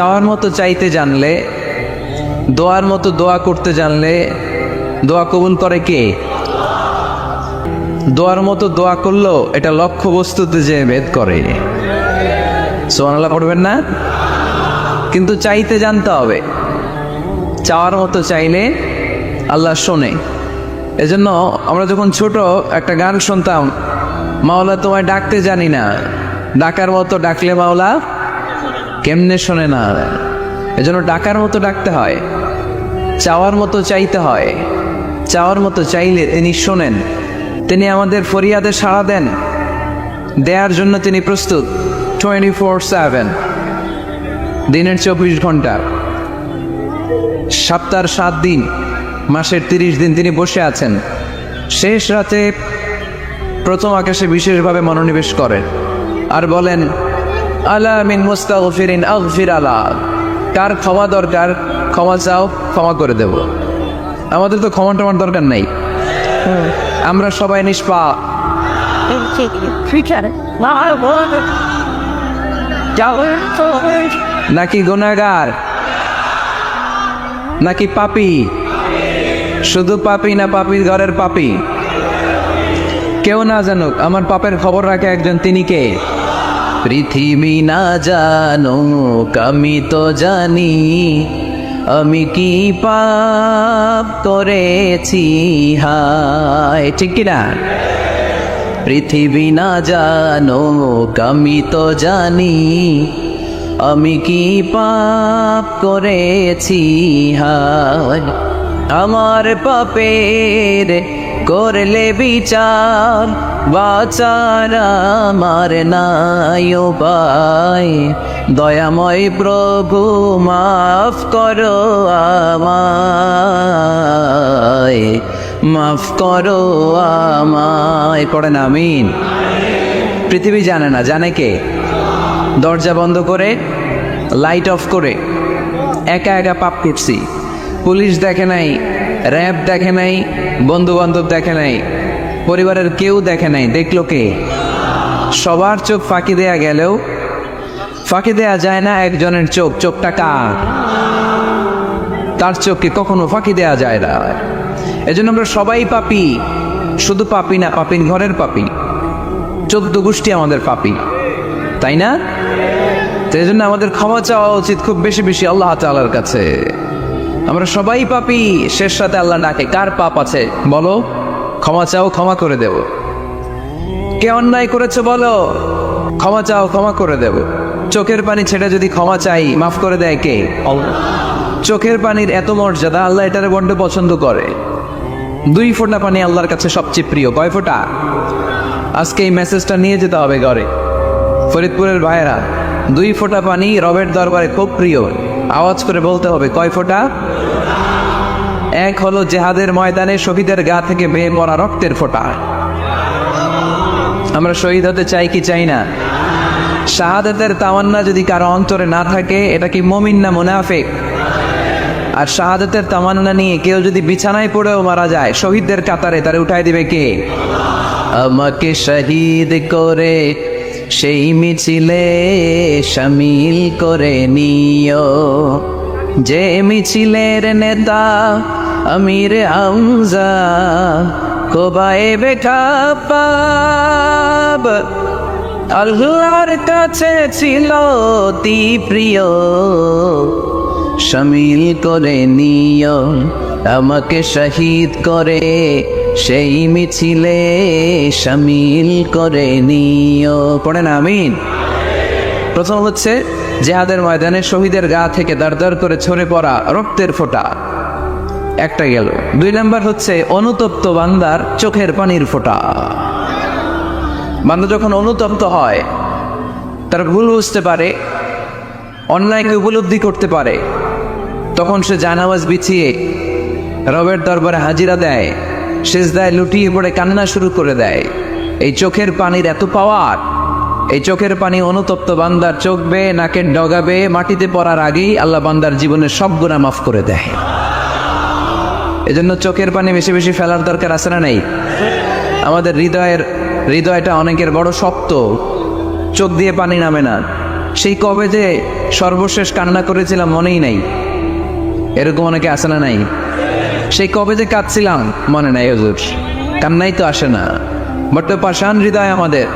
চাওয়ার মতো চাইতে জানলে, দোয়ার মতো দোয়া করতে জানলে দোয়া কবুল করে কে? দোয়ার মতো দোয়া করলো এটা লক্ষ্য বস্তুতে যে ভেদ করে। সুবহানাল্লাহ পড়বেন না? কিন্তু চাইতে জানতে হবে। চাওয়ার মতো চাইলে আল্লাহ শোনে। এজন্য আমরা যখন ছোট একটা গান শুনতাম, মাওলা তোমায় ডাকতে জানি না, ডাকার মতো ডাকলে মাওলা কেমনে শোনে না। এজন্য ডাকার মতো ডাকতে হয়, চাওয়ার মতো চাইতে হয়। চাওয়ার মতো চাইলে তিনি শোনেন, তিনি আমাদের ফরিয়াদে সাড়া দেন, দেওয়ার জন্য তিনি প্রস্তুত 24/7, দিনের 24 ঘন্টা, সপ্তাহের 7 দিন, মাসের 30 দিন তিনি বসে আছেন। শেষ রাতে প্রথম আকাশে বিশেষভাবে মনোনিবেশ করেন আর বলেন, আলা মিন মুস্তাগফিরিন আগফির আলা, কার ক্ষমা দরকার ক্ষমা চাও, ক্ষমা করে দেব। আমাদের তো ক্ষমা টমার দরকার নাই, আমরা সবাই নিষ্পাপ। নাকি গুনাহগার, নাকি পাপী? শুধু পাপী না পাপীর ঘরের পাপী? কেউ না জানুক, আমার পাপের খবর রাখে একজন, তিনি কে? পৃথিবী না জানুক আমি তো জানি, আমি কি পাপ করেছি হায়, ঠিক কিনা? পৃথিবী না জানুক আমি তো জানি, আমি কি পাপ করেছি হায়। আমার পাপের করলে বিচার, বাঁচার আমার নাই উপায়, দয়াময় প্রভু মাফ করো আমায়, মাফ করো আমায়। পড়েন আমিন। পৃথিবী জানে না, জানে কে? দরজা বন্ধ করে, লাইট অফ করে একা একা পাপ করছি। পুলিশ দেখে নাই, র্যাব দেখে নাই, বন্ধু বান্ধব দেখে নাই, পরিবারের কেউ দেখে নাই, দেখলো কে? সবার চোখ ফাঁকি দেয়া গেলেও ফাঁকি দেয়া যায় না একজনের চোখ। চোখটা কার? তার চোখকে কখনো ফাঁকি দেয়া যায় না। এজন্য আমরা সবাই পাপী, শুধু পাপী না, পাপীর ঘরের পাপী। 14 গোষ্ঠী আমাদের পাপী, তাই না? তো এই জন্য আমাদের ক্ষমা চাওয়া উচিত খুব বেশি বেশি আল্লাহ তাআলার কাছে। আমরা সবাই পাপী, শেষ রাতে আল্লাহ ডাকে, কার পাপ আছে বলো, ক্ষমা চাও, ক্ষমা করে দেব। কে অন্যায় করেছে বলো, ক্ষমা চাও, ক্ষমা করে দেব। চোখের পানি ছেড়ে যদি ক্ষমা চাই, মাফ করে দেয় কে? চোখের পানির এত মর্যাদা, আল্লাহ এটারে বড্ড পছন্দ করে। 2 ফোঁটা পানি আল্লাহর কাছে সবচেয়ে প্রিয়। কয় ফোঁটা? আজকে এই মেসেজটা নিয়ে যেতে হবে ঘরে। ফরিদপুরের ভাইয়েরা, 2 ফোঁটা পানি রবের দরবারে খুব প্রিয়। আওয়াজ করে বলতে হবে, কয় ফোঁটা? এক হলো জেহাদের ময়দানে শহীদের গা থেকে বেয়ে পড়া রক্তের ফোঁটা। আমরা শহীদ হতে চাই কি চাই না? শাহাদাতের তামান্না যদি কারো অন্তরে না থাকে, এটা কি মুমিন না মুনাফিক? আর শাহাদাতের তামান্না নিয়ে কেউ যদি বিছানায় পড়েও মারা যায়, শহীদদের কাতারে তারে উঠাই দিবে কে? আমাকে শহীদ করে সেই মিছিলে শামিল করে নিও, যে মিছিলের নেতা আমির হামজা কোবায়ে খাপাব, আল্লাহর কাছে ছিল অতি প্রিয়, শামিল করে নিও আমাকে শহীদ করে সেই মিছিলে শামিল করে নিও। পড়েন আমিন। প্রথম হচ্ছে জিহাদের ময়দানে শহীদের গা থেকে দাঁড় দাঁড় করে ঝরে পড়া রক্তের ফোঁটা, একটা গেল। 2 নাম্বার হচ্ছে অনুতপ্ত বান্দার চোখের পানির ফোঁটা। বান্দা যখন অনুতপ্ত হয়, তার ভুল বুঝতে পারে, অন্যায়কে উপলব্ধি করতে পারে, তখন সে জানামাজ বিছিয়ে রবের দরবারে হাজিরা দেয়, সিজদায় লুটিয়ে পড়ে কান্না শুরু করে দেয়। এই চোখের পানির এত পাওয়ার, এই চোখের পানি অনুতপ্ত বান্দার চোখ বেয়ে নাকের ডগা বেয়ে মাটিতে পড়ার আগেই আল্লাহ বান্দার জীবনের সব গুনাহ মাফ করে দেয়। এজন্য চোখের পানি বেশি বেশি ফেলার দরকার আছে না নাই? আমাদের হৃদয়টা অনেকের বড় শক্ত, চোখ দিয়ে পানি নামে না। সেই কবে যে সর্বশেষ কান্না করেছিলাম মনেই নাই। এরকম অনেকে আসে না নাই? সেই কবে যে কাঁদছিলাম মনে নাই হুজুর, কান্নাই তো আসে না। বড্ড পাষাণ হৃদয় আমাদের।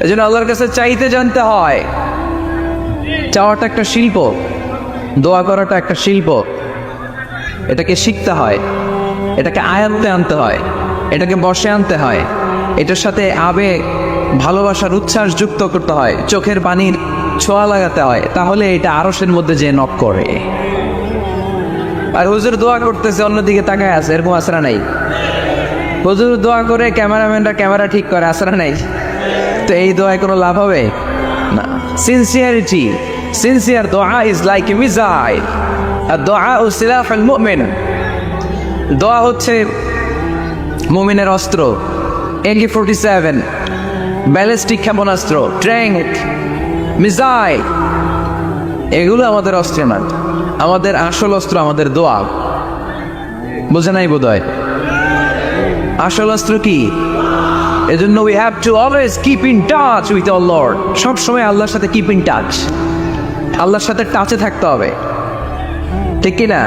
এই জন্য আল্লাহর কাছে চাইতে জানতে হয়। চাওয়াটা একটা শিল্প, দোয়া করাটা একটা শিল্প। এটাকে শিখতে হয়, এটাকে আয়ত্তে আনতে হয়, এটাকে বসে আনতে হয়, এটার সাথে আবেগ ভালোবাসার উচ্ছ্বাস যুক্ত করতে হয়, চোখের পানির ছোঁয়া লাগাতে হয়, তাহলে এটা আরশের মধ্যে যে নক করে। আর হুজুর দোয়া করতেছে অন্যদিকে তাকায় আছে, এরকম আসরা নাই? হুজুর দোয়া করে ক্যামেরাম্যানরা ক্যামেরা ঠিক করে, আসরা নাই? তো এই দোয়ায় কোনো লাভ হবে না। সিনসিয়ারিটি, সিনসিয়ার দোয়া ইজ লাইক এ মিসাইল, আর দোয়া ও সিলাফুল মুমিন। দোয়া হচ্ছে মুমিনের অস্ত্র। AK-47 ব্যালিস্টিক ক্ষেপণাস্ত্র, ট্যাঙ্ক, মিসাইল, এগুলো আমাদের অস্ত্র না। আমাদের আসল অস্ত্র আমাদের দোয়া। বোঝে নাই বোধহয়? আসল অস্ত্র কি? এজন্য we have to always keep in touch with our Lord. সব সময় আল্লাহর সাথে keep in touch, আল্লাহর সাথে টাচে থাকতে হবে, ঠিক কি না?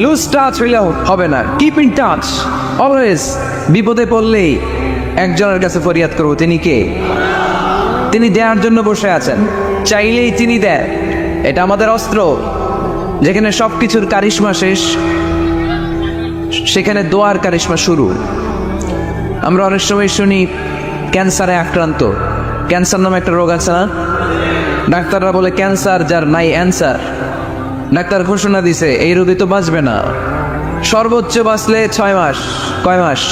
লুজ টাচ হইলে হবে না, কিপ ইন টাচ অলওয়েজ। বিপদে পড়লেই একজনের কাছে ফরিয়াদ করব, তিনি কে? তিনি দেওয়ার জন্য বসে আছেন, চাইলেই তিনি দেন। এটা আমাদের অস্ত্র। যেখানে সব কিছুর কারিশমা শেষ, সেখানে দোয়ার কারিশমা শুরু। আমরা অনেক সময় শুনি ক্যান্সারে আক্রান্ত। ক্যান্সার নামে একটা রোগ আছে না? ডাক্তাররা বলে ক্যান্সার যার নাই অ্যান্সার। ডাক্তার ঘোষণা দিছে এই রোগী তো বাঁচবে না, সর্বোচ্চ বাঁচলে 6 মাস। কয় মাস?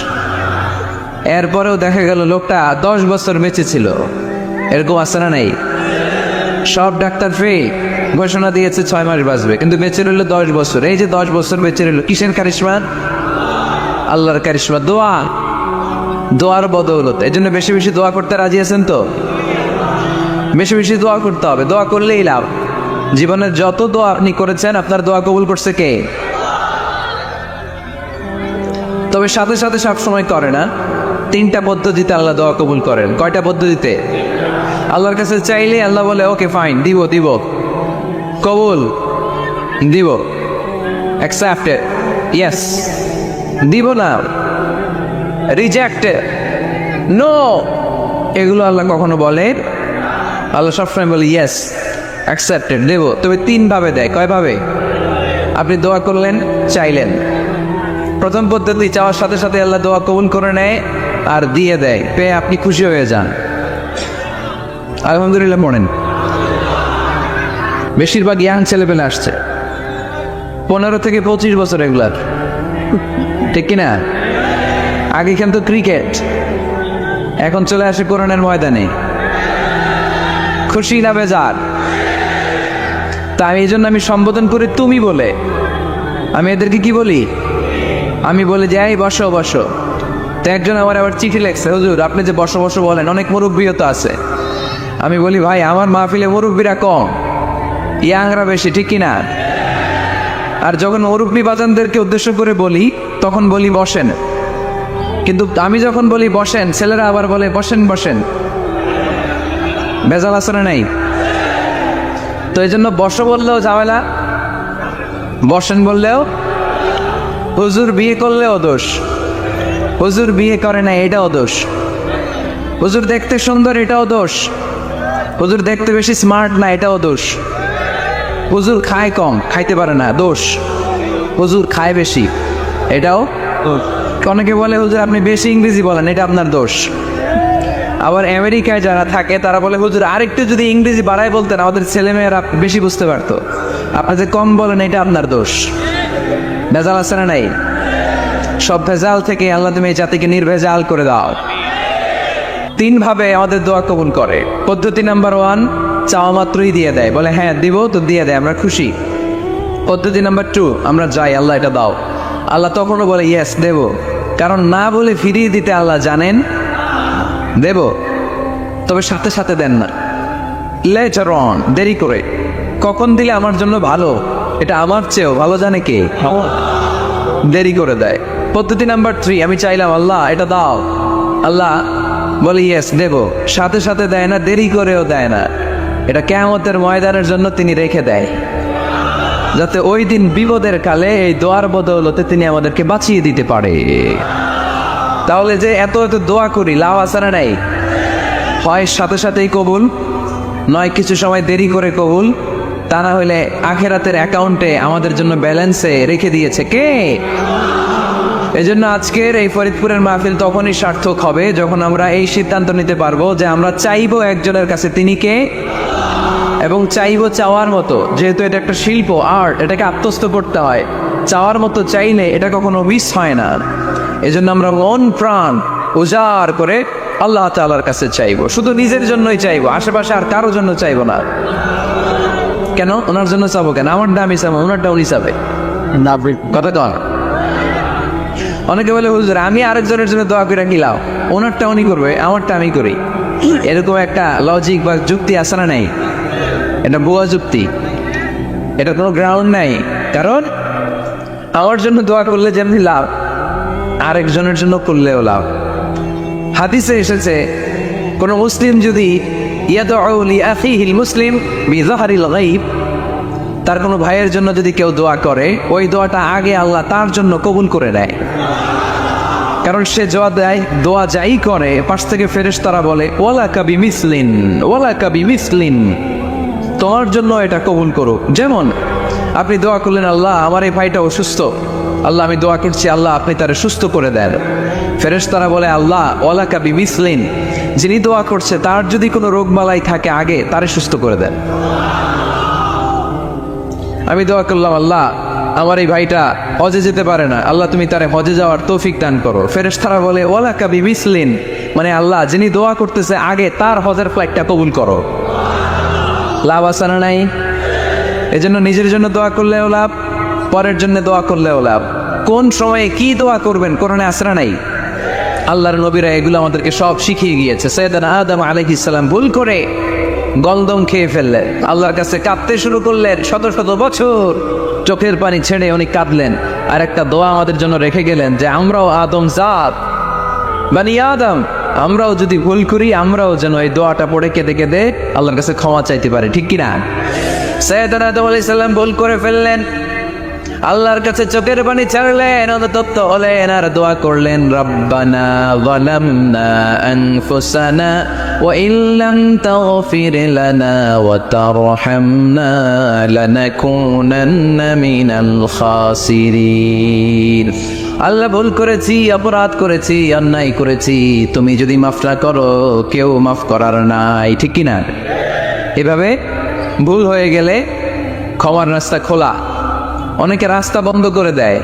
এরপরেও দেখা গেল লোকটা 10 বছর বেঁচে ছিল। এরকম আছে না নাই? সব ডাক্তার ফেল, ঘোষণা দিয়েছে 6 মাস বাঁচবে, কিন্তু বেঁচে রইল 10 বছর। এই যে 10 বছর বেঁচে রইল, কিসের কারিশমা? আল্লাহর কারিশমা। দোয়া, দোয়ার বদৌলত। এই জন্য বেশি বেশি দোয়া করতে রাজি আছেন তো? বেশি বেশি দোয়া করতে হবে, দোয়া করলেই লাভ। জীবনের যত দোয়া আপনি করেছেন, আপনার দোয়া কবুল করছে কে? তবে সাথে সাথে সবসময় করে না। 3টা পদ্ধতিতে আল্লাহ দোয়া কবুল করেন। কয়টা পদ্ধতিতে? আল্লাহর কাছে চাইলে আল্লাহ বলে ওকে ফাইন, দিব দিব, কবুল দিব, অ্যাকসেপ্টেড, ইয়েস। দিব না, রিজেক্টেড, নো, এগুলো আল্লাহ কখনো বলে? আল্লাহ সবসময় বলে ইয়েস, অ্যাকসেপ্টেড, দেব। তবে 3 ভাবে দেয়। কয় ভাবে? আপনি দোয়া করলেন, চাইলেন। প্রথম পদ্ধতি, চাওয়ার সাথে সাথে আল্লাহ দোয়া কবুল করে নেয় আর দিয়ে দেয়, পেয়ে আপনি খুশি হয়ে যান। আলহামদুলিল্লাহ পড়েন। বেশিরভাগ ইয়াং ছেলেপেলে আসছে 15 থেকে 25 বছর, এগুলার, ঠিক কিনা? আগে খেলতো ক্রিকেট, এখন চলে আসে কোরআনের ময়দানে। খুশি না বেজার? তাই এই জন্য আমি সম্বোধন করি তুমি বলে। আমি এদেরকে কি বলি? আমি বলে যাই বসো বসো। তো একজন আমার আবার চিঠি লেখছে, হুজুর আপনি যে বসো বসো বলেন, অনেক মুরব্বীও তো আছে। আমি বলি ভাই, আমার মাহফিলে মুরব্বীরা কম, ইয়াংরা বেশি, ঠিক কিনা? আর যখন মুরব্বী বাজানদেরকে উদ্দেশ্য করে বলি, তখন বলি বসেন। কিন্তু আমি যখন বলি বসেন, ছেলেরা আবার বলে বসেন বসেন। ভেজাল আছে না নাই? তো এই জন্য বসো বললেও ঝামেলা, বসেন বললেও। হুজুর বিয়ে করলেও দোষ, হুজুর বিয়ে করে না এটাও দোষ, হুজুর দেখতে সুন্দর এটাও দোষ, হুজুর দেখতে বেশি স্মার্ট না এটাও দোষ, হুজুর খায় কম, খাইতে পারে না, দোষ, হুজুর খায় বেশি, এটাও দোষ। অনেকে বলে হুজুর আপনি বেশি ইংরেজি বলেন, এটা আপনার দোষ। আবার আমেরিকায় যারা থাকে তারা বলে হুজুর আরেকটু যদি ইংরেজি বাড়ায় বলতেন আমাদের ছেলেমেয়েরা বেশি বুঝতে পারতো, আপনি যে কম বলেন এটা আপনার দোষ। ভেজাল আছে না নাই? সব ভেজাল থেকে আল্লাহ তুমি এই জাতিকে নির্ভেজাল করে দাও। 3 ভাবে আমাদের দোয়া কবুল করে। পদ্ধতি নাম্বার 1, চাওয়া মাত্রই দিয়ে দেয়, বলে হ্যাঁ দিব, তো দিয়ে দেয়, আমরা খুশি। পদ্ধতি নাম্বার 2, আমরা যাই, আল্লাহ এটা দাও, আল্লাহ তখনও বলে ইয়েস দেব। কারণ না বলে ফিরিয়ে দিতে আল্লাহ জানেন দেব, তবে সাথে সাথে দেন না, লেটার অন, দেরি করে। কখন দিলে আমার জন্য ভালো, এটা আমার চেয়েও ভালো জানে কে? দেরি করে দেয়। পদ্ধতি নাম্বার 3, আমি চাইলাম আল্লাহ এটা দাও, আল্লাহ বলি ইয়েস দেব, সাথে সাথে দেয় না, দেরি করেও দেয় না। এটা কিয়ামতের ময়দানের জন্য তিনি রেখে দেয়, যাতে ওই দিন বিপদের কালে এই দোয়ার বদৌলতে তিনি আমাদেরকে বাঁচিয়ে দিতে পারে। তাহলে যে এত এত দোয়া করি, লাভ আছে না নাই? হয় সাথে সাথেই কবুল, নয় কিছু সময় দেরি করে কবুল, তা না হলে আখেরাতের অ্যাকাউন্টে আমাদের জন্য ব্যালেন্সে রেখে দিয়েছে কে? এজন্য আজকের এই ফরিদপুরের মাহফিল তখনই সার্থক হবে যখন আমরা এই সিদ্ধান্ত নিতে পারবো যে আমরা চাইবো একজনের কাছে, তিনি কে, এবং চাইবো চাওয়ার মতো। যেহেতু এটা একটা শিল্প, আর্ট, এটাকে আত্মস্থ করতে হয়। চাওয়ার মতো চাইলে এটা কখনো মিস হয় না। এজন্য আমরা মন প্রাণ উজাড় করে আল্লাহ তাআলার কাছে চাইবো, শুধু নিজের জন্যই চাইবো, আশেপাশে আর কারোর জন্য চাইবো না। কেন ওনার জন্য চাবো কেন? আমারটা আমি চাবো, ওনারটা উনি চাবে, কথা কর। অনেকে বলে হুজুর আমি আরেকজনের জন্য দোয়া করে কি লাভ, ওনারটা উনি করবে, আমারটা আমি করি। এরকম একটা লজিক বা যুক্তি আছে না নাই? এটা ভুয়া যুক্তি, এটা কোনো গ্রাউন্ড নাই। কারণ আমার জন্য দোয়া করলে যেমনি লাভ, আরেকজনের জন্য করলেও লাভ। হাদিসে এসেছে কোন মুসলিম যদি ইয়াদউ লিআখিহিল মুসলিম বিযাহরিল গায়ব, তার কোনো ভাইয়ের জন্য যদি কেউ দোয়া করে, ওই দোয়াটা আগে আল্লাহ তার জন্য কবুল করে নেয়। কারণ সে দোয়া যাই করে, পাশ থেকে ফেরেশতারা বলে ওয়ালাকা বিমিসলিন, ওয়ালাকা বিমিসলিন, তোমার জন্য এটা কবুল করুক। যেমন আপনি দোয়া করলেন আল্লাহ আমার এই ভাইটা অসুস্থ, আল্লাহ আমি দোয়া করছি আল্লাহ আপনি তারে সুস্থ করে দেন। ফেরেশতারা বলে আল্লাহ ওয়ালাকা বিমিসলিন, যিনি দোয়া করছে তার যদি কোনো রোগবালাই থাকে আগে তারে সুস্থ করে দেন। আমি দোয়া করলাম আল্লাহ আমার এই ভাইটা হজে যেতে পারে না, আল্লাহ তুমি তারে হজে যাওয়ার তৌফিক দান করো। ফেরেশতারা বলে ওয়ালাকা বিমিসলিন, মানে আল্লাহ যিনি দোয়া করতেছে আগে তার হজের ফ্লাইটটা কবুল করো। লাভ আছে না নাই? এজন্য নিজের জন্য দোয়া করলেও লাভ, পরের জন্য দোয়া করলেও লাভ। কোন সময়ে কি দোয়া করবেন কোরআনে আছে না নাই? আল্লাহর নবীরা এগুলো আমাদেরকে সব শিখিয়ে গিয়েছে। সাইয়েদনা আদম আলাইহিস সালাম ভুল করে গলদম খেয়ে ফেললেন, আল্লাহর কাছে কাঁদতে শুরু করলেন, শত শত বছর চোখের পানি ছেড়ে উনি কাঁদলেন। আর একটা দোয়া আমাদের জন্য রেখে গেলেন যে আমরাও আদম জাত, বানি আদম, আমরাও যদি ভুল করি আমরাও যেন এই দোয়াটা পড়ে কেঁদে কেঁদে আল্লাহর কাছে ক্ষমা চাইতে পারি, ঠিক কিনা? সাইয়েদনা আদম আলাইহিস সালাম ভুল করে ফেললেন, আল্লাহর কাছে চোখের পানি ছাড়লেন, অনুতপ্ত হলেন আর দোয়া করলেন রব্বানা যালামনা আনফুসানা ওয়া ইল্লাম তাগফির লানা ওয়া তারহামনা লানাকুনান্না মিনাল খাসিরিন। আল্লাহ ভুল করেছি, অপরাধ করেছি, অন্যায় করেছি, তুমি যদি মাফ না করো কেউ মাফ করার নাই, ঠিক কিনা? এভাবে ভুল হয়ে গেলে ক্ষমার রাস্তা খোলা। অনেকে রাস্তা বন্ধ করে দেয়,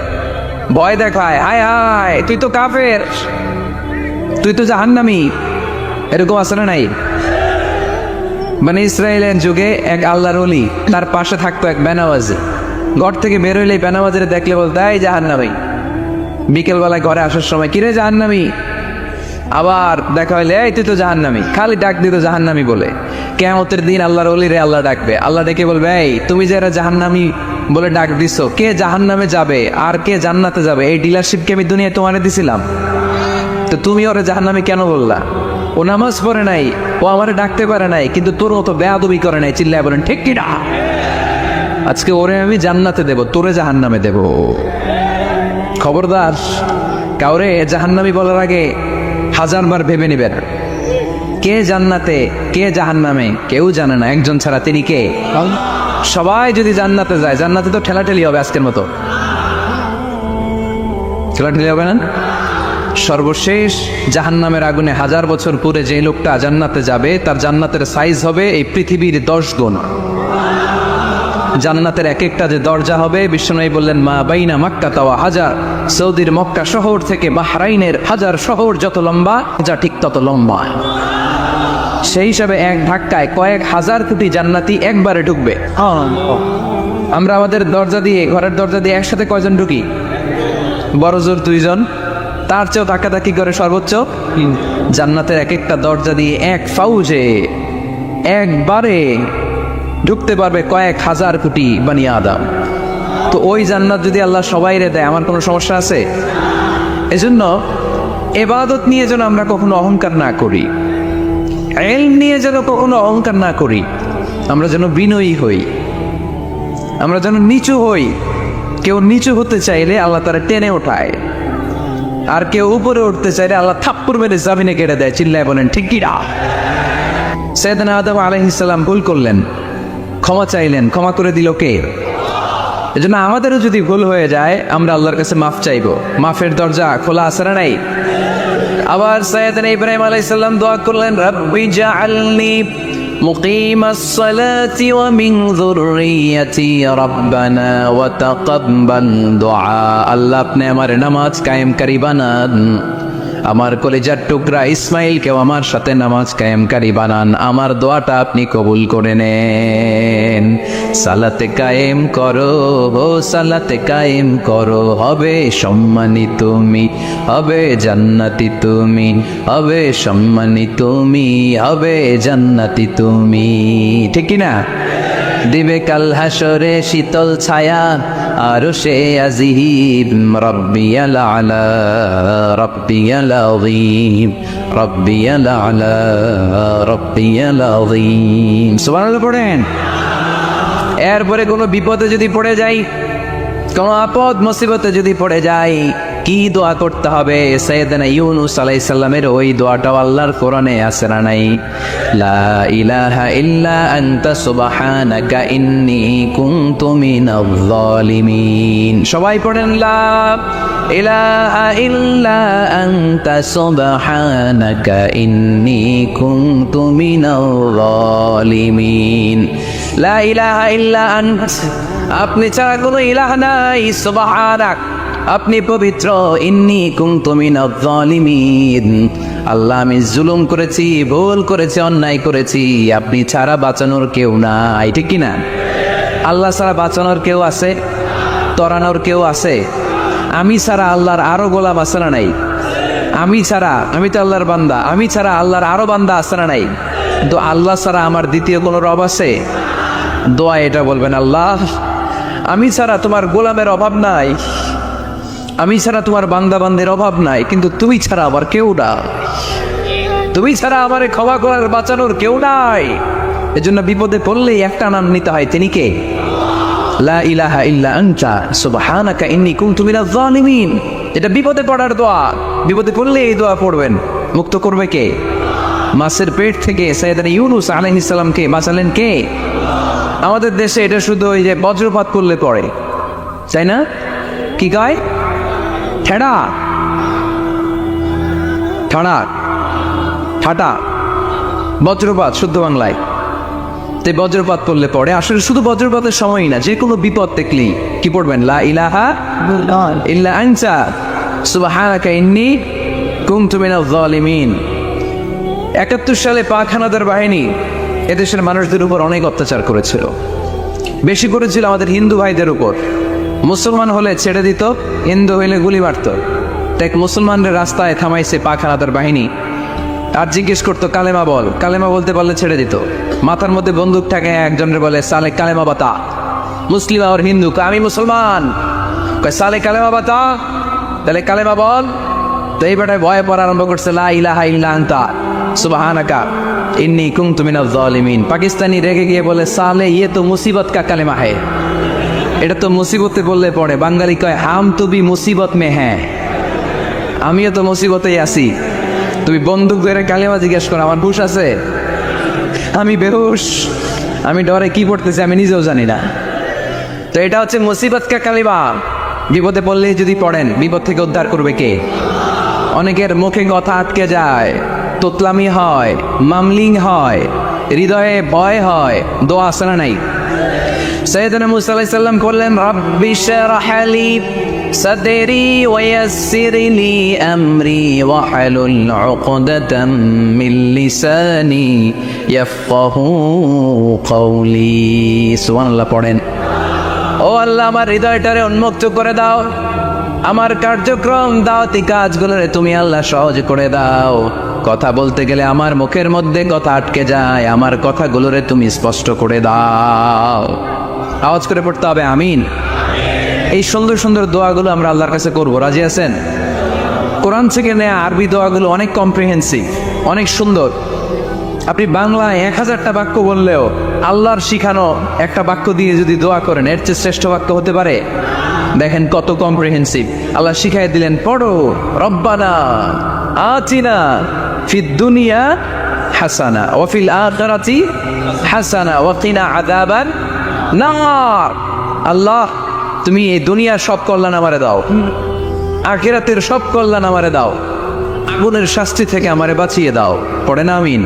ভয় দেখায়, হায় হায় তুই তো কাফের, তুই তো জাহান্নামী, এরকম আছে না নাই? মানে ইসরায়েলের যুগে এক আল্লাহর ওলি, তার পাশে থাকতো এক বেনামাজি, ঘর থেকে বের হইলে বেনামাজিরে দেখলে বলতো এই জাহান্নামী। বিকেলবেলায় ঘরে আসার সময় কিরে জাহান্নামী, আবার দেখা হইলে এই তুই তো জাহান্নামী, খালি ডাক দিত জাহান্নামী বলে। কিয়ামতের দিন আল্লাহর ওলিরে আল্লাহ ডাকবে, আল্লাহ ডেকে বলবে এই তুমি যারা জাহান্নামী বলে ডাক দিছো, কে জাহান্নামে যাবে আর কে জান্নাতে যাবে এই ডিলারশিপকে আমি দুনিয়ায় তোমারে দিছিলাম, তো তুমি ওরে জাহান্নামী কেন বললা? ও নামাজ পড়ে নাই, ও আমারে ডাকতে পারে নাই, কিন্তু তোর মতো বেয়াদবি করে নাই, চিল্লায় বলেন ঠিক কিনা? আজকে ওরে আমি জান্নাতে দেব, তোরে জাহান্নামে দেব। খবরদার, কাউরে জাহান্নামী বলার আগে হাজারবার ভেবে নেবেন। কে জান্নাতে কে জাহান্নামে কেউ জানে না, একজন ছাড়া, তিনি কে? সবাই যদি জান্নাতে যায়, জান্নাতে তো ঠেলাঠেলি হবে আজকের মতো, ঠেলাঠেলি হবে না? সর্বশেষ জাহান্নামের আগুনে 1000 বছর পরে যে লোকটা জান্নাতে যাবে তার জান্নাতের সাইজ হবে এই পৃথিবীর 10 গুণ। জান্নাতের এক একটা যে দরজা হবে, বিশ্বনবী বললেন মা বাইনা মক্কা তাওয়া হাজার, সৌদির মক্কা শহর থেকে বাহরাইনের হাজার শহর যত লম্বা, যা ঠিক তত লম্বা। সেই হিসাবে এক ধাক্কায় কয়েক হাজার কোটি জান্নাতি একবারে ঢুকবে। আমরা আমাদের দরজা দিয়ে, ঘরের দরজা দিয়ে একসাথে কয়জন ঢুকি? বড় জোর 2 জন, তার চেয়েও ধাক্কাধাক্কি করে সর্বোচ্চ। জান্নাতের এক একটা দরজা দিয়ে এক ফাউজে একবারে ঢুকতে পারবে কয়েক হাজার কোটি বানি আদম। তো ওই জান্নাত যদি আল্লাহ সবাইরে দেয়, আমার কোনো সমস্যা আছে? এজন্য ইবাদত নিয়ে যেন আমরা কখনো অহংকার না করি, ইলম নিয়ে যেন কখনো অহংকার না করি। আমরা যেন বিনয়ী হই, আমরা যেন নিচু হই। কেউ নিচু হতে চাইলে আল্লাহ তারা টেনে ওঠায়, আর কেউ উপরে উঠতে চাইলে আল্লাহ থাপ্পড় মেরে জামিনে কেটে দেয়। চিল্লায় বলেন ঠিক কি না? সাইয়েদনা আদম আলাইহিস সালাম ভুল করলেন, ক্ষমা চাইলেন, ক্ষমা করে দিল কে? এজন্য আমাদেরও যদি ভুল হয়ে যায় আমরা আল্লাহর কাছে মাফ চাইবো। মাফের দরজা খোলা আছে না নাই? আবার সাইয়েদনা ইব্রাহিম আলাইহিস সালাম দোয়া করলেন, রব্বি জাআলনি মুকিমাস সালাতি ওয়া মিন যুররিয়াতি রব্বানা ওয়া তাকাব্বাল দুআ। আল্লাহ আপনি আমার নামাজ কায়েমকারী বানান, আমার কলিজার টুকরা ইসমাইলকেও আমার সাথে নামাজ কায়েমকারী বানান, আমার দোয়াটা আপনি কবুল করে নেন। সালাতে কায়েম করো, সালাতে কায়েম করো, হবে সম্মানী তুমি, হবে জান্নাতি তুমি, হবে সম্মানী তুমি, হবে জান্নাতি তুমি। ঠিক কি না? দিবে কাল হাসরে শীতল ছায়া আরশে আজিম, রব্বিয়াল আলা রব্বিয়াল আযীম, রব্বিয়াল আলা রব্বিয়াল আযীম। সুবহানাল্লাহ পড়েন। এরপরে কোনো বিপদে যদি পড়ে যাই, কোনো আপদ মুসিবতে যদি পড়ে যাই, কি দোয়া করতে হবে? সাইয়েদনা ইউনূস আলাইহিস সালামের ওই দোয়াটাও আল্লাহর কোরআনে আছে না নাই? লা ইলাহা ইল্লা আনতা সুবহানাকা ইন্নী কুনতু মিনাজ জালিমিন। সবাই পড়েন, লা ইলাহা ইল্লা আনতা সুবহানাকা ইন্নী কুনতু মিনাজ জালিমিন। লা ইলাহা ইল্লা আনতা, আপনি ছাড়া কোনো ইলাহ নাই, সুবহানাক, আপনি পবিত্র, ইন্নী কুনতু মিনাজ জালিমিন, আল্লাহ আমি জুলুম করেছি, ভুল করেছি, অন্যায় করেছি, আপনি ছাড়া বাঁচানোর কেউ নাই। ঠিক কি না? আল্লাহ ছাড়া বাঁচানোর কেউ আছে? তরানোর কেউ আছে? আমি ছাড়া আল্লাহর আরো গোলাম আছে না নাই? আমি ছাড়া, আমি তো আল্লাহর বান্দা, আমি ছাড়া আল্লাহর আরো বান্দা আছে না নাই? তো আল্লাহ ছাড়া আমার দ্বিতীয় কোনো রব আছে? দোয়া এটা বলবেন, আল্লাহ আমি ছাড়া তোমার গোলামের অভাব নাই, আমি ছাড়া তোমার বান্দা বান্দের অভাব নাই, কিন্তু তুমি ছাড়া আবার কেউ নাই, তুমি ছাড়া আমারে ক্ষমা করার বাঁচানোর কেউ নাই। এজন্য বিপদে পড়লেই একটা নাম নিতে হয়, তিনি কে? লা ইলাহা ইল্লা আনতা সুবহানাকা ইন্নী কুনতু মিনাজ জালিমিন। এটা বিপদে পড়ার দোয়া, বিপদে পড়লে এই দোয়া পড়বেন। মুক্ত করবে কে? মাছের পেট থেকে সাইয়েদনা ইউনূস আলাইহিস সালামকে বাঁচালেন কে? আমাদের দেশে এটা শুধু ওই যে বজ্রপাত করলে পড়ে, তাই না? কি কয়? ঠেড়া, ঠাড়া, ঠাটা, বজ্রপাত শুদ্ধ বাংলায়। তে বজ্রপাত পড়লে পড়ে। আসলে শুধু বজ্রপাতের সময়ই না, যে কোনো বিপদ দেখলেই কি পড়বেন? লা ইলাহা ইল্লা আনতা সুবহানাকা ইন্নী কুনতু মিনাজ জালিমিন। ৭১ সালে পাক হানাদার বাহিনী এদেশের মানুষদের উপর অনেক অত্যাচার করেছিল, বেশি করেছিল আমাদের হিন্দু ভাইদের উপর। মুসলমান হলে ছেড়ে দিত, হিন্দু হইলে গুলি মারত। দেখ মুসলমানদের রাস্তায় থামাইছে পাক হানাদার বাহিনী, আর জিজ্ঞেস করতো কালেমা বল, কালেমা বলতে পারলে ছেড়ে দিত। মাথার মধ্যে বন্দুক থাকে, একজনের বলে সালে কালেমা বাতা, মুসলিম আর হিন্দু, আমি মুসলমান, সালে কালেমা বাতা, তাহলে কালেমা বল। তো এই বেটায় ভয় পড়া আরম্ভ করছে, লা ইলাহা ইল্লা আনতা সুবহানাকা ইন্নী কুনতু মিনাজ জালিমিন। পাকিস্তানি রেগে গিয়ে বলে, সালে ইয়ে তো মুসিবত কা কালেমা হ্যায়, এটা তো মুসিবতে বললে পড়ে। বাঙালি কয়, হাম তো ভি মুসিবত মে হ্যাঁ, আমিও তো মুসিবতেই আছি। তুমি বন্দুক ধরে কালেমা জিজ্ঞেস করো, আমার হুশ আছে? আমি বেহুশ, আমি ডরে কি পড়তেছি আমি নিজেও জানি না। তো এটা হচ্ছে মুসিবত কা কালেমা। বিপদে পড়লেই যদি পড়েন, বিপদ থেকে উদ্ধার করবে কে? অনেকের মুখে কথা আটকে যায়, তোতলামি হয়, মামলিং হয়, হৃদয়ে ভয় হয়, দোয়া আছে না নাই? সাইয়েদনা মুসা আলাইহিস সালাম বললেন, রাব্বি শরহ লি সাদরি ওয়া ইয়াসসির লি আমরি ওয়াহলুল উকদাতাম মিন লিসানি ইয়াফকাহু কওলি। সুবহানাল্লাহ পড়েন। ও আল্লাহ, আমার হৃদয়টারে উন্মুক্ত করে দাও, আমার কার্যক্রম দাওয়াতি কাজগুলোরে তুমি আল্লাহ সহজ করে দাও। কথা বলতে গেলে আমার মুখের মধ্যে কথা আটকে যায়, আমার কথাগুলোরে তুমি স্পষ্ট করে দাও। আওয়াজ করে পড়তে হবে আমিন। এই সুন্দর সুন্দর দোয়াগুলো আমরা আল্লাহর কাছে করব, রাজি আছেন? কোরআন থেকে নেয়া আরবি দোয়াগুলো অনেক কম্প্রিহেন্সিভ, অনেক সুন্দর। আপনি বাংলায় 1000টা বাক্য বললেও আল্লাহর শিখানো একটা বাক্য দিয়ে যদি দোয়া করেন, এর চেয়ে শ্রেষ্ঠ বাক্য হতে পারে? দেখেন কত কম্প্রিহেন্সিভ। আল্লাহ শিখাই দিলেন, পড়ো রব্বানা আতিনা ফিদ দুনিয়া হাসানা ওয়া ফিল আখিরাতি হাসানা ওয়া কিনা আযাবান নার। আল্লাহ, তুমি এই দুনিয়ার সব কল্যাণ আমারে দাও, আখিরাতের সব কল্যাণ আমারে দাও, আগুনের শাস্তি থেকে আমারে বাঁচিয়ে দাও। পড়ে না আমিন?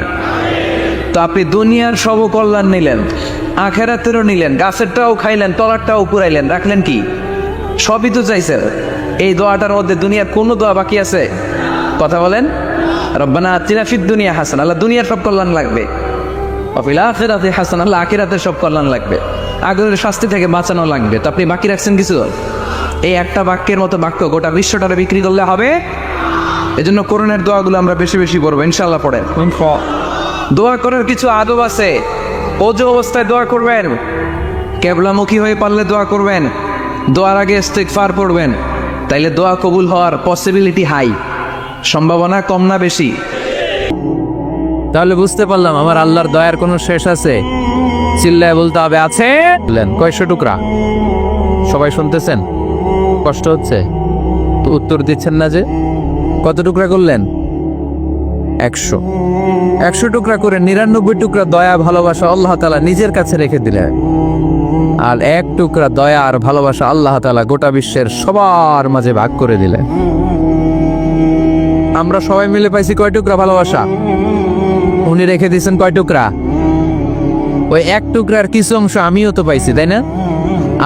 তো আপনি দুনিয়ার সব কল্যাণ নিলেন, আখিরাতেরও নিলেন, গাছেরটাও খাইলেন, তলারটাও পুরাইলেন, রাখলেন কি? সবই তো চাইছেন। এই দোয়াটার মধ্যে দুনিয়ার কোনো দোয়া বাকি আছে? কথা বলেন। রব্বানা আতিনা ফিদ দুনিয়া হাসানা, আল্লাহ দুনিয়ার সব কল্যাণ লাগবে। ওয়া ফিল আখিরাতি হাসানা, আল্লাহ আখিরাতের সব কল্যাণ লাগবে, আগুনের শাস্তি থেকে বাঁচানো লাগবে। তো আপনি বাকি রাখছেন কিছু? এই একটা বাক্যের মতো বাক্য গোটা বিশ্বটারে বিক্রি করলে হবে? এজন্য কোরআনের দোয়াগুলো আমরা বেশি বেশি পড়বো ইনশাআল্লাহ। পড়েন। দোয়া করার কিছু আদব আছে। ওযু অবস্থায় দোয়া করবেন, কিবলামুখী হয়ে পারলে দোয়া করবেন, দোয়ার আগে ইস্তিগফার পড়বেন, তাইলে দোয়া কবুল হওয়ার পসিবিলিটি হাই, সম্ভাবনা কম না বেশি? তাহলে বুঝতে পারলাম আমার আল্লাহর দয়ার কোনো শেষ আছে? চিল্লায় বলতে হবে আছে। কয়শো টুকরা? সবাই শুনতেছেন? কষ্ট হচ্ছে তো উত্তর দিচ্ছেন না যে? কত টুকরা করলেন? 100। 100 টুকরা করে 99 টুকরা দয়া ভালোবাসা আল্লাহ তাআলা নিজের কাছে রেখে দিলেন, আর 1 টুকরা দয়া আর ভালোবাসা আল্লাহ তাআলা গোটা বিশ্বের সবার মাঝে ভাগ করে দিলেন। আমরা সবাই মিলে পাইছি কয় টুকরা ভালোবাসা? উনি রেখে দিয়েছেন কয় টুকরা? ওই 1 টুকরার কিছু অংশ আমিও তো পাইছি, তাই না?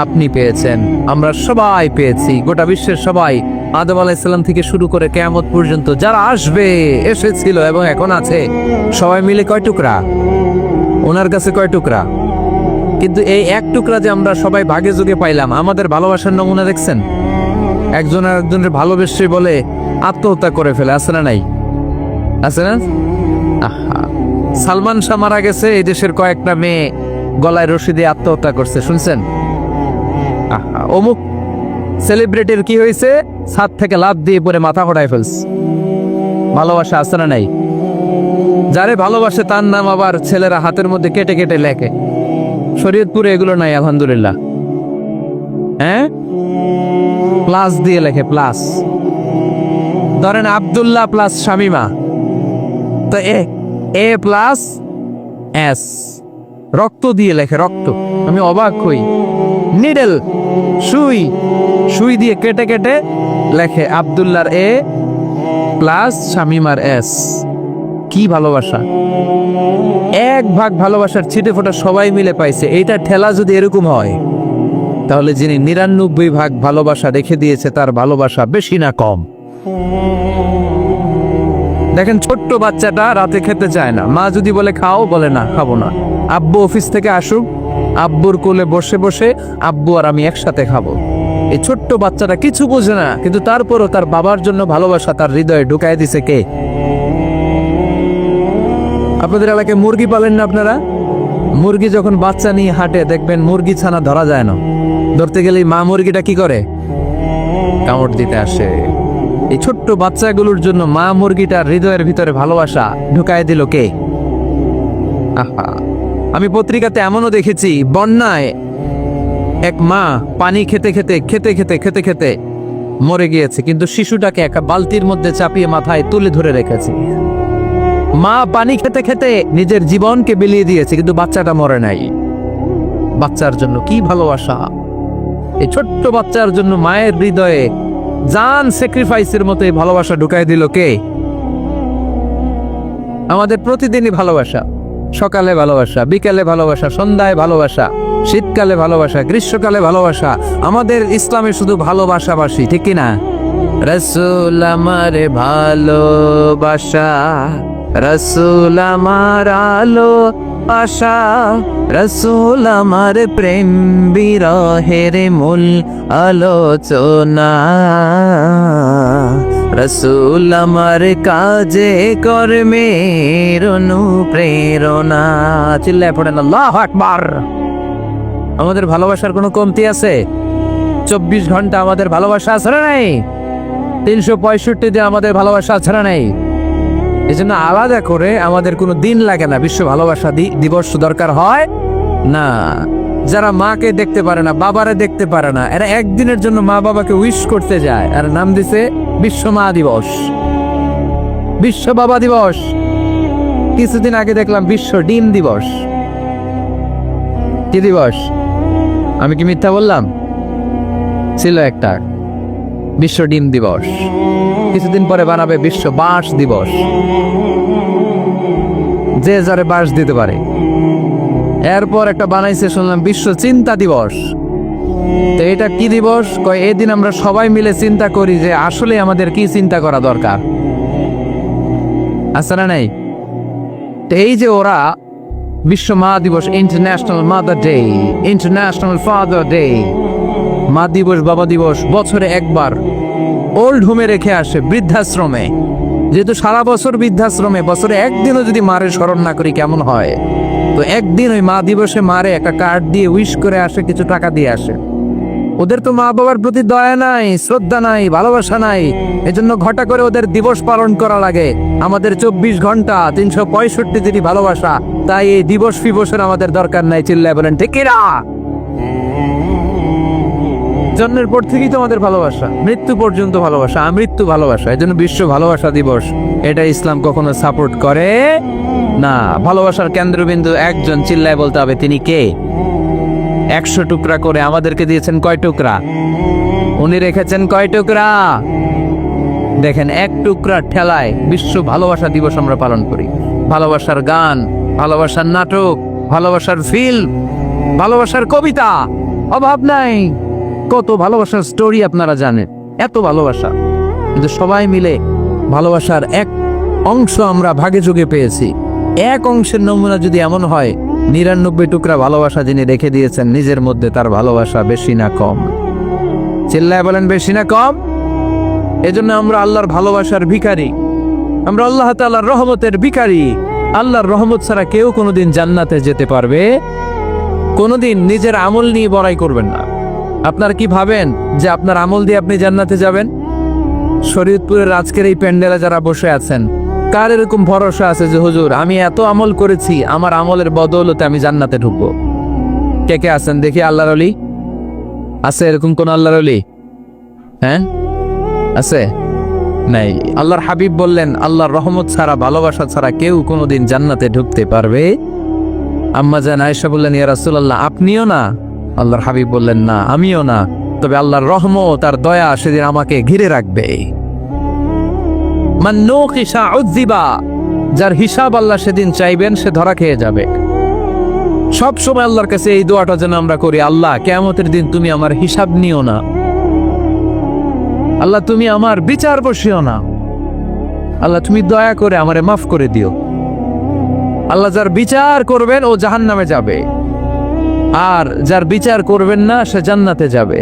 আপনি পেয়েছেন, আমরা সবাই পেয়েছি, গোটা বিশ্বের সবাই, আদম আলাইহিস সালাম থেকে শুরু করে কিয়ামত পর্যন্ত যারা আসবে, এসেছিল এবং এখন আছে, সবাই মিলে কয় টুকরা? ওনার কাছে কয় টুকরা? কিন্তু এই 1 টুকরা যে আমরা সবাই ভাগে যোগে পাইলাম, আমাদের ভালোবাসার নমুনা দেখছেন? একজন আর একজনের ভালোবেসে বলে আত্মহত্যা করে ফেলে, আছে না নাই? আছে না? আহা, সালমান শাহ মারা গেছে, এই দেশের কয়েকটা মেয়ে গলায় রশি দিয়ে আত্মহত্যা করছে, শুনছেন? আহা, অমুক সেলিব্রিটির কি হয়েছে, ছাদ থেকে লাফ দিয়ে পরে মাথা ফোটায় ফেলছে। ভালোবাসা আছে না নাই? যারে ভালোবাসে তার নাম আবার ছেলেরা হাতের মধ্যে কেটে কেটে লেখে। শরীয়তপুরে এগুলো নাই আলহামদুলিল্লাহ। হ্যাঁ, প্লাস দিয়ে লেখে, প্লাস। ধরেন আব্দুল্লাহ প্লাস শামিমা, তো এ প্লাস এস, রক্ত দিয়ে লেখে, রক্ত। আমি অবাক হই, নিডেল, সুই, সুই দিয়ে কেটে কেটে লেখে আব্দুল্লাহর এ প্লাস শামিমার এস। কি ভালোবাসা! 1 ভাগ ভালোবাসার ছিটে ফোটা সবাই মিলে পাইছে। এইটা ঠেলা যদি এরকম হয়, তাহলে যিনি 99 ভাগ ভালোবাসা রেখে দিয়েছে তার ভালোবাসা বেশি না কম? দেখেন, ছোট্ট বাচ্চাটা রাতে খেতে চায় না, মা যদি বলে খাও, বলে না, খাবো না। আব্বু অফিস থেকে আসুক, আব্বুর কোলে বসে বসে আব্বু আর আমি একসাথে খাবো। এই ছোট্ট বাচ্চাটা কিছু বোঝে না, কিন্তু তারপরও তার বাবার জন্য ভালোবাসা তার হৃদয়ে ঢুকায় দিছে কে? আপনাদের এলাকায় মুরগি পালেন না আপনারা? মুরগি যখন বাচ্চা নিয়ে হাঁটে, দেখবেন মুরগি ছানা ধরা যায় না, ধরতে গেলেই মা মুরগিটা কি করে? কামড় দিতে আসে। এই ছোট্ট বাচ্চাগুলোর জন্য মা মুরগিটার হৃদয়ের ভিতরে ভালোবাসা ঢুকায় দিল কে? আহা, আমি পত্রিকাতে এমনও দেখেছি, বন্যায় এক মা পানি খেতে খেতে খেতে খেতে খেতে খেতে মরে গিয়েছে, কিন্তু শিশুটাকে একটা বালতির মধ্যে চাপিয়ে মাথায় তুলে ধরে রেখেছে। মা পানি খেতে খেতে নিজের জীবনকে বিলিয়ে দিয়েছে, কিন্তু বাচ্চাটা মরে নাই। বাচ্চার জন্য কি ভালোবাসা! এই ছোট্ট বাচ্চার জন্য মায়ের হৃদয়ে জান স্যাক্রিফাইসের মতো এই ভালোবাসা ঢুকায় দিল কে? আমাদের প্রতিদিনই ভালোবাসা, সকালে ভালোবাসা, বিকালে ভালোবাসা, সন্ধ্যায় ভালোবাসা, শীতকালে ভালোবাসা, গ্রীষ্মকালে ভালোবাসা। আমাদের ইসলামে শুধু ভালোবাসাবাসী, ঠিক কিনা? রাসূল আমারে ভালোবাসা, রাসূল আমার আলো আশা, রাসূল আমার প্রেম বিরহের মূল আলোচনা, রাসূল আমার কাজে কর্মের অনুপ্রেরণা। চিল্লায় পড়েন আল্লাহু আকবার। আমাদের ভালোবাসার কোনো কমতি আছে? 24 ঘন্টা আমাদের ভালোবাসা আছে না নাই? 365 দিন আমাদের ভালোবাসা ছাড়া নেই। এই জন্য আলাদা করে আমাদের কোনো দিন লাগে না, বিশ্ব ভালোবাসা দিবস দরকার হয় না। যারা মাকে দেখতে পারে না, বাবারে দেখতে পারে না, এরা একদিনের জন্য মা বাবাকে উইশ করতে যায়, আর নাম দিছে বিশ্ব মা দিবস, বিশ্ব বাবা দিবস। কিছুদিন আগে দেখলাম বিশ্ব ডিম দিবস। কি দিবস? আমি কি মিথ্যা বললাম? ছিল একটা বিশ্ব ডিম দিবস। কিছুদিন পরে বানাবে বিশ্ব বাঁশ দিবস, যে যারে বাঁশ দিতে পারে। এরপর একটা বানাইছে শুনলাম বিশ্ব চিন্তা দিবস। তো এটা কি দিবস? কয় এদিন আমরা সবাই মিলে চিন্তা করি যে আসলে আমাদের কি চিন্তা করা দরকার, আছে না নাই? তো এই যে ওরা বিশ্ব মা দিবস, international mother day, international father day, মা দিবস বাবা দিবস বছরে একবার ওল্ড হোমে রেখে আসে, বৃদ্ধাশ্রমে। যেহেতু সারা বছর বৃদ্ধাশ্রমে, বছরে একদিনও যদি মারে স্মরণ না করি কেমন হয়? তো একদিন ওই মা দিবসে মারে একটা কার্ড দিয়ে উইশ করে আসে, কিছু টাকা দিয়ে আসে। ওদের তো মা বাবার প্রতি দয়া নাই, শ্রদ্ধা নাই, ভালোবাসা নাই। এজন্য ঘটা করে ওদের দিবস পালন করা লাগে। আমাদের 24 ঘন্টা 365 দিনই ভালোবাসা, তাই এই দিবস ফিবসের আমাদের দরকার নাই। চিল্লায় বলেন ঠিক কিনা? জন্মের পর থেকেই তো আমাদের ভালোবাসা, মৃত্যু পর্যন্ত ভালোবাসা, আমৃত্যু ভালোবাসা। এই জন্য বিশ্ব ভালোবাসা দিবস, এটা ইসলাম কখনো সাপোর্ট করে না। ভালোবাসার কেন্দ্রবিন্দু একজন, চিল্লায় বলতে হবে তিনি কে? 100 টুকরা করে আমাদেরকে দিয়েছেন কয় টুকরা? উনি রেখেছেন কয় টুকরা? দেখেন, এক টুকরা ঠেলায় বিশ্ব ভালোবাসা দিবস আমরা পালন করি। ভালোবাসার গান, ভালোবাসার নাটক, ভালোবাসার ফিল্ম, ভালোবাসার কবিতা, অভাব নাই। কত ভালোবাসার স্টোরি আপনারা জানেন, এত ভালোবাসা। কিন্তু সবাই মিলে ভালোবাসার এক অংশ আমরা ভাগে যোগে পেয়েছি। এক অংশের নমুনা যদি এমন হয়, 99 টুকরা ভালোবাসা যিনি রেখে দিয়েছেন নিজের মধ্যে, তার ভালোবাসা বেশি না কম? চিল্লায় বলেন বেশি না কম? এজন্য আমরা আল্লাহর ভালোবাসার ভিখারি, আমরা আল্লাহ তাআলার রহমতের ভিখারি। আল্লাহর রহমত ছাড়া কেউ কোনোদিন জান্নাতে যেতে পারবে? কোনোদিন নিজের আমল নিয়ে বড়াই করবেন না। আপনারা কি ভাবেন যে আপনার আমল দিয়ে আপনি জান্নাতে যাবেন? শরীয়তপুরের আজকের এই প্যান্ডেলে যারা বসে আছেন, কার এরকম ভরসা আছে যে হুজুর আমি এত আমল করেছি, আমার আমলের বদৌলতে আমি জান্নাতে ঢুকবো? কে কে আছেন দেখি আল্লাহর ওলি? আছে এরকম কোন আল্লাহর ওলি? হ্যাঁ, আছে? নাই। আল্লাহর হাবিব বললেন, আল্লাহর রহমত ছাড়া, ভালোবাসা ছাড়া কেউ কোনোদিন জান্নাতে ঢুকতে পারবে? আম্মা জান আয়েশা বললেন, ইয়া রাসূলুল্লাহ আপনিও না? আল্লাহর হাবিব বললেন, না আমিও না, তবে আল্লাহর রহমত আর দয়া সেদিন আমাকে ঘিরে রাখবে। মান নুকিশা উযিবা, যার হিসাব আল্লাহ সেদিন চাইবেন সে ধরা খেয়ে যাবে। সব সময় আল্লাহর কাছে এই দোয়াটা যেন আমরা করি, আল্লাহ কিয়ামতের দিন তুমি আমার হিসাব নিও না, আল্লাহ তুমি আমার বিচার বসিও না, আল্লাহ তুমি দয়া করে আমারে মাফ করে দিও। আল্লাহ যার বিচার করবেন ও জাহান্নামে যাবে, আর যার বিচার করবেন না সে জান্নাতে যাবে।